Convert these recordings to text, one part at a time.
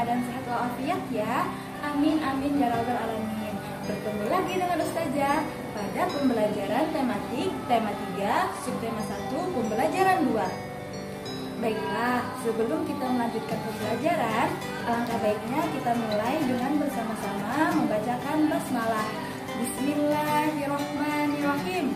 keadaan sehat walafiat ya. Amin amin ya rabbal alamin. Bertemu lagi dengan Ustazah pada pembelajaran tematik tema 3, subtema 1, pembelajaran 2. Baiklah, sebelum kita melanjutkan pembelajaran, alangkah baiknya kita mulai dengan bersama-sama membacakan basmalah. Bismillahirrahmanirrahim.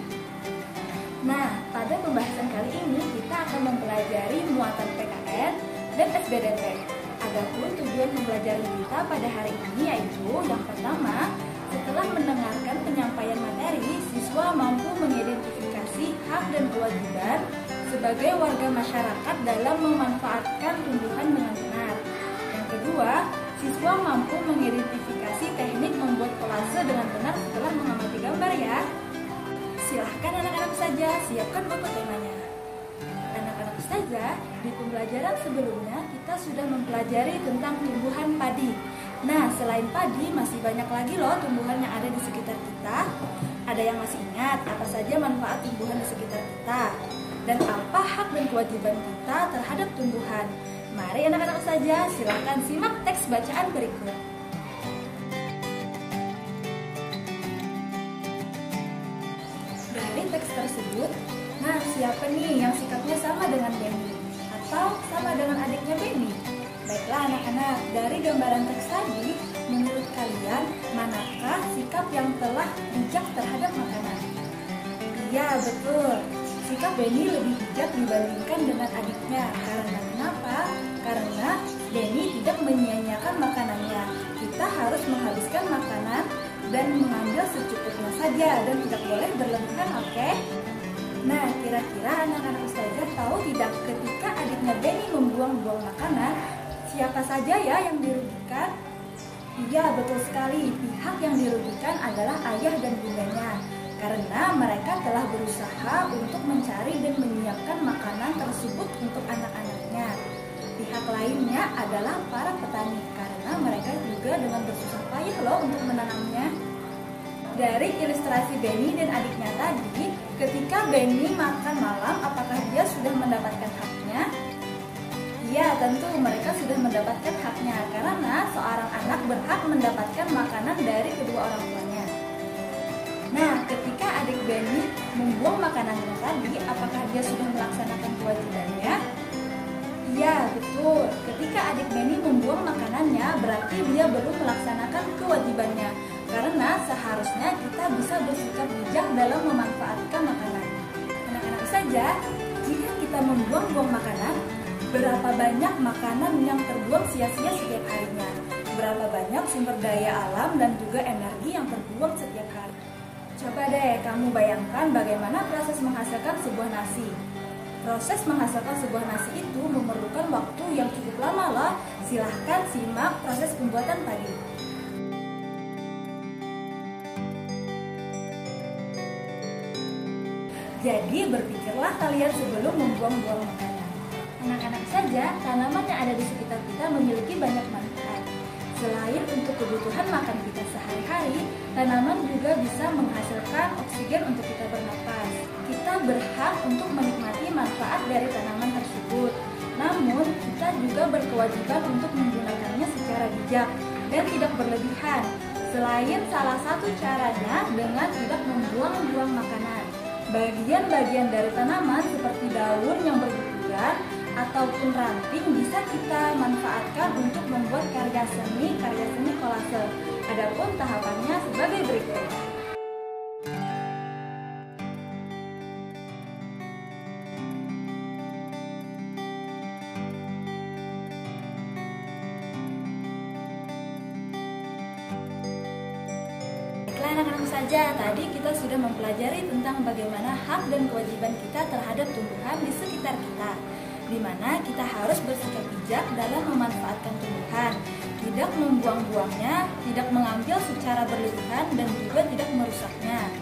Nah, pada pembahasan kali ini kita akan mempelajari muatan PKN dan SBDP. Adapun tujuan pembelajaran kita pada hari ini yaitu yang pertama, setelah mendengarkan penyampaian materi, siswa mampu mengidentifikasi hak dan kewajiban sebagai warga masyarakat dalam memanfaatkan tumbuhan dengan benar. Yang kedua, siswa mampu mengidentifikasi teknik membuat kolase dengan benar setelah mengamati gambar ya. Silahkan anak-anak saja siapkan buku temanya. Anak-anak Ustazah, di pembelajaran sebelumnya kita sudah mempelajari tentang tumbuhan padi. Nah, selain padi masih banyak lagi loh tumbuhan yang ada di sekitar kita. Ada yang masih ingat apa saja manfaat tumbuhan di sekitar kita? Dan apa hak dan kewajiban kita terhadap tumbuhan? Mari anak-anak Ustazah silahkan simak teks bacaan berikut. Dari teks tersebut, nah siapa nih yang sikapnya sama dengan Benny? Atau sama dengan adiknya Benny? Baiklah anak-anak, dari gambaran teks tadi, menurut kalian manakah sikap yang telah bijak terhadap makanan? Iya betul, sikap Benny lebih bijak dibandingkan dengan adiknya. Karena kenapa? Karena Benny tidak menyia-nyiakan makanannya. Kita harus menghabiskan makanan dan mengambil secukupnya saja dan tidak boleh berlebihan, oke? Nah, kira-kira anak-anak Ustazah tahu tidak ketika adiknya Benny membuang-buang makanan, siapa saja ya yang dirugikan? Iya, betul sekali. Pihak yang dirugikan adalah ayah dan bundanya. Karena mereka telah berusaha untuk mencari dan menyiapkan makanan tersebut untuk anak-anaknya. Pihak lainnya adalah para petani, karena mereka juga dengan bersusah payah loh untuk menanamnya. Dari ilustrasi Benny dan adiknya tadi, ketika Benny makan malam, apakah dia sudah mendapatkan haknya? Iya, tentu mereka sudah mendapatkan haknya, karena seorang anak berhak mendapatkan makanan dari kedua orang tuanya. Nah, ketika adik Benny membuang makanannya tadi, apakah dia sudah melaksanakan kewajibannya? Iya, betul. Ketika adik Benny membuang makanannya, berarti dia belum melaksanakan kewajibannya. Karena seharusnya kita bisa bersikap bijak dalam memanfaatkan makanan. Anak-anak saja, jika kita membuang-buang makanan, berapa banyak makanan yang terbuang sia-sia setiap harinya? Berapa banyak sumber daya alam dan juga energi yang terbuang setiap hari? Coba deh kamu bayangkan bagaimana proses menghasilkan sebuah nasi. Proses menghasilkan sebuah nasi itu memerlukan waktu yang cukup lama loh. Silahkan simak proses pembuatan tadi. Jadi berpikirlah kalian sebelum membuang-buang makanan. Anak-anak saja, tanaman yang ada di sekitar kita memiliki banyak manfaat. Selain untuk kebutuhan makan kita sehari-hari, tanaman juga bisa menghasilkan oksigen untuk kita bernapas. Kita berhak untuk menikmati manfaat dari tanaman tersebut. Namun, kita juga berkewajiban untuk menggunakannya secara bijak dan tidak berlebihan. Selain salah satu caranya dengan tidak membuang-buang makanan. Bagian-bagian dari tanaman seperti daun yang berguguran ataupun ranting bisa kita manfaatkan untuk membuat karya seni kolase. Adapun tahapannya sebagai berikut. Anak-anak saja, tadi kita sudah mempelajari tentang bagaimana hak dan kewajiban kita terhadap tumbuhan di sekitar kita, di mana kita harus bersikap bijak dalam memanfaatkan tumbuhan, tidak membuang-buangnya, tidak mengambil secara berlebihan, dan juga tidak merusaknya.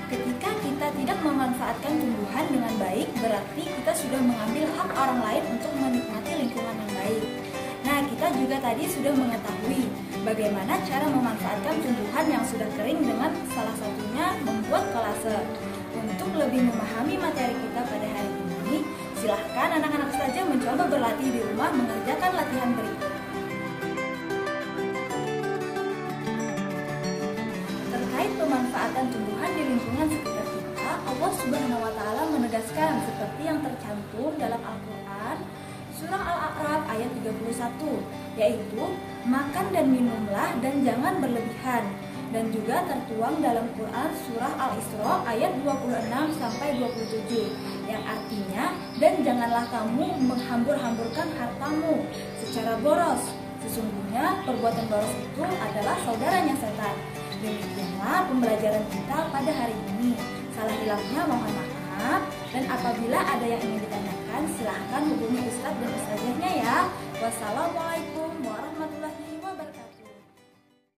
Ketika kita tidak memanfaatkan tumbuhan dengan baik, berarti kita sudah mengambil hak orang lain untuk menikmati lingkungan yang baik. Nah, kita juga tadi sudah mengetahui bagaimana cara memanfaatkan tumbuhan yang sudah kering dengan salah satunya membuat kolase. Untuk lebih memahami materi kita pada hari ini, silahkan anak-anak saja mencoba berlatih di rumah mengerjakan latihan berikut. akan tumbuhan di lingkungan sekitar kita, Allah Subhanahu wa Ta'ala menegaskan seperti yang tercantum dalam Al-Quran Surah Al-A'raf ayat 31, yaitu makan dan minumlah dan jangan berlebihan. Dan juga tertuang dalam Quran Surah Al-Isra ayat 26-27, yang artinya, dan janganlah kamu menghambur-hamburkan hartamu secara boros. Sesungguhnya perbuatan boros itu adalah saudaranya setan. Demikianlah pembelajaran kita pada hari ini. Salah hilangnya mohon maaf, dan apabila ada yang ingin ditanyakan silahkan hubungi Ustadz dan Ustazahnya ya. Wassalamualaikum